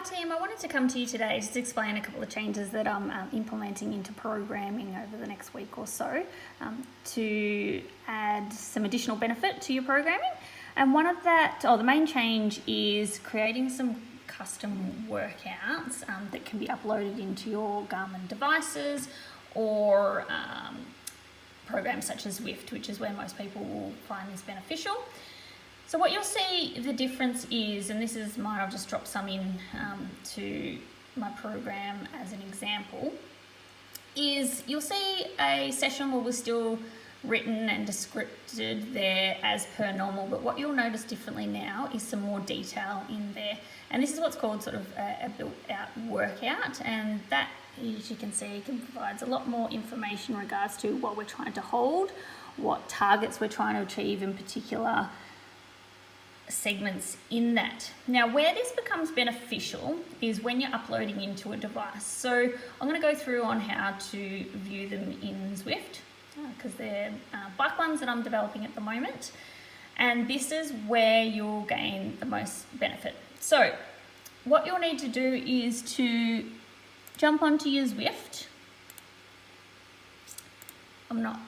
team, I wanted to come to you today to explain a couple of changes that I'm implementing into programming over the next week or so to add some additional benefit to your programming. And one of the main change is creating some custom workouts that can be uploaded into your Garmin devices or programs such as Zwift, which is where most people will find this beneficial. So what you'll see the difference is, and this is mine, I'll just drop some in to my program as an example, is you'll see a session where we're still written and descripted there as per normal, but what you'll notice differently now is some more detail in there. And this is what's called sort of a built-out workout, and that, as you can see, provides a lot more information in regards to what we're trying to hold, what targets we're trying to achieve in particular segments in that. Now, where this becomes beneficial is when you're uploading into a device. So I'm going to go through on how to view them in Zwift because they're bike ones that I'm developing at the moment, and this is where you'll gain the most benefit. So what you'll need to do is to jump onto your Zwift. I'm not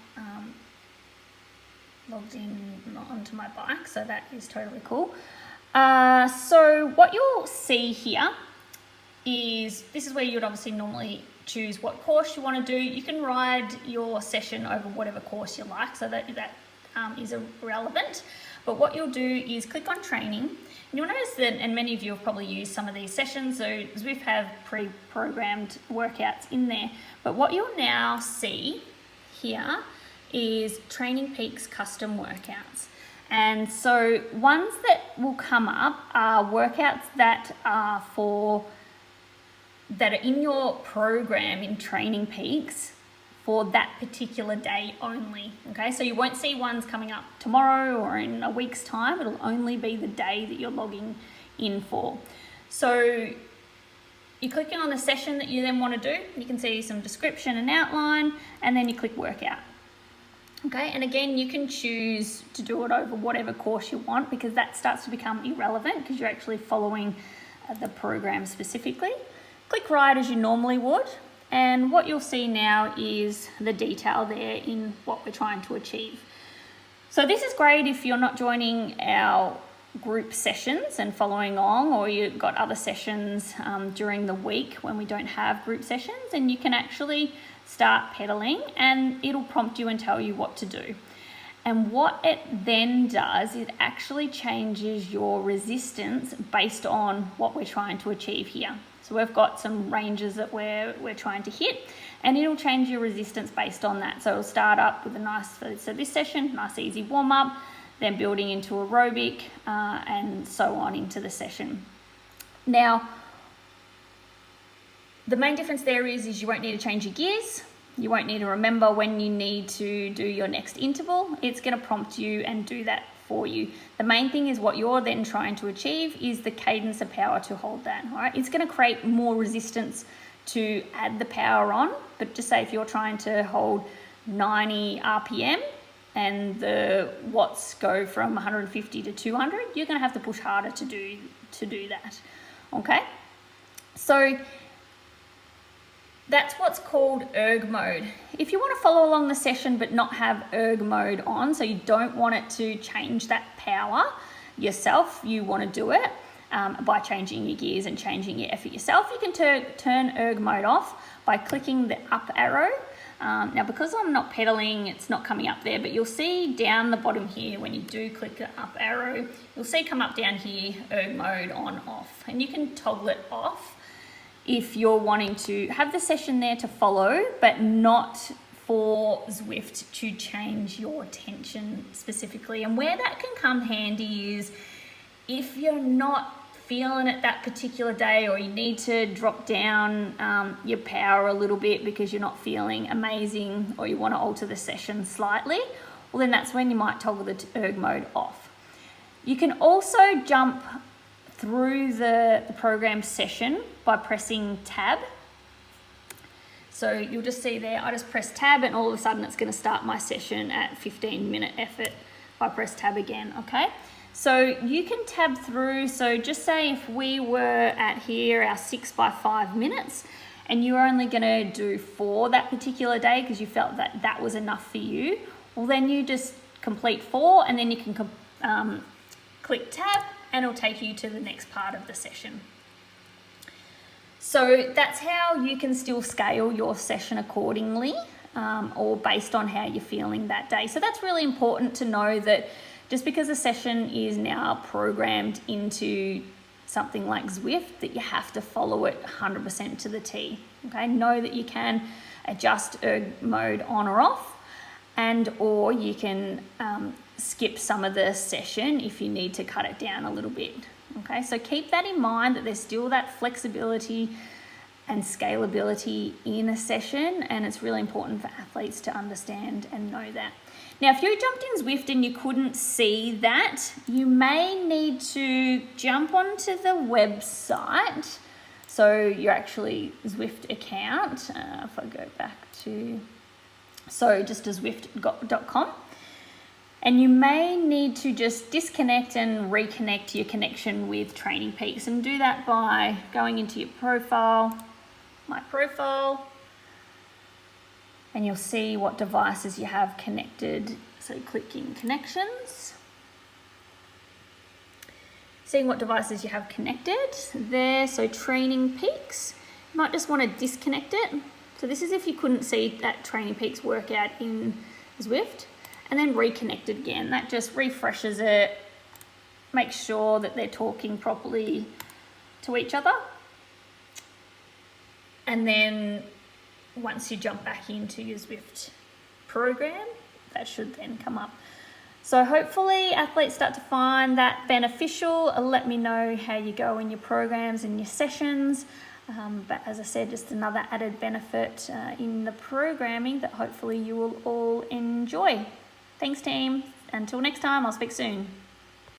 logged in onto my bike, so that is totally cool. So what you'll see here is this is where you would obviously normally choose what course you want to do. You can ride your session over whatever course you like, so that is irrelevant. But what you'll do is click on training, and you'll notice that, and many of you have probably used some of these sessions, so Zwift have pre-programmed workouts in there. But what you'll now see here is Training Peaks custom workouts. And so ones that will come up are workouts that are in your program in Training Peaks for that particular day only. Okay, so you won't see ones coming up tomorrow or in a week's time. It'll only be the day that you're logging in for. So you're clicking on the session that you then want to do. You can see some description and outline, and then you click workout. Okay, and again, you can choose to do it over whatever course you want, because that starts to become irrelevant because you're actually following the program specifically. Click ride as you normally would, and what you'll see now is the detail there in what we're trying to achieve. So this is great if you're not joining our group sessions and following on, or you've got other sessions during the week when we don't have group sessions, and you can actually start pedaling and it'll prompt you and tell you what to do. And what it then does, it actually changes your resistance based on what we're trying to achieve here. So we've got some ranges that we're trying to hit, and it'll change your resistance based on that. So it'll start up with a nice, so this session, nice easy warm up, then building into aerobic and so on into the session. Now, the main difference there is you won't need to change your gears. You won't need to remember when you need to do your next interval. It's going to prompt you and do that for you. The main thing is what you're then trying to achieve is the cadence of power to hold that. All right, it's going to create more resistance to add the power on. But just say if you're trying to hold 90 RPM and the watts go from 150 to 200, you're going to have to push harder to do that. Okay, so that's what's called erg mode. If you want to follow along the session but not have erg mode on, so you don't want it to change that power yourself, you want to do it by changing your gears and changing your effort yourself, you can turn erg mode off by clicking the up arrow. Now, because I'm not pedaling, it's not coming up there, but you'll see down the bottom here when you do click the up arrow, you'll see come up down here, erg mode on off, and you can toggle it off if you're wanting to have the session there to follow, but not for Zwift to change your tension specifically. And where that can come handy is if you're not feeling it that particular day, or you need to drop down your power a little bit because you're not feeling amazing, or you want to alter the session slightly, well then that's when you might toggle the erg mode off. You can also jump through the program session by pressing tab. So you'll just see there, I just press tab and all of a sudden it's going to start my session at 15-minute effort if I press tab again, okay? So you can tab through, so just say if we were at here, our 6 by 5 minutes, and you were only gonna do 4 that particular day because you felt that that was enough for you, well then you just complete 4 and then you can click tab and it'll take you to the next part of the session. So that's how you can still scale your session accordingly or based on how you're feeling that day. So that's really important to know, that just because a session is now programmed into something like Zwift, that you have to follow it 100% to the T. Okay, know that you can adjust erg mode on or off, and or you can skip some of the session if you need to cut it down a little bit. Okay, so keep that in mind, that there's still that flexibility and scalability in a session, and it's really important for athletes to understand and know that. Now, if you jumped in Zwift and you couldn't see that, you may need to jump onto the website. So your actually Zwift account, if I go back to, so just to zwift.com, and you may need to just disconnect and reconnect your connection with Training Peaks, and do that by going into your profile, my profile, and you'll see what devices you have connected. So click in connections, seeing what devices you have connected there. So Training Peaks, you might just want to disconnect it. So this is if you couldn't see that Training Peaks workout in Zwift, and then reconnect it again. That just refreshes it, makes sure that they're talking properly to each other. And then once you jump back into your Zwift program, that should then come up. So hopefully athletes start to find that beneficial. Let me know how you go in your programs and your sessions. But as I said, just another added benefit in the programming that hopefully you will all enjoy. Thanks team. Until next time, I'll speak soon.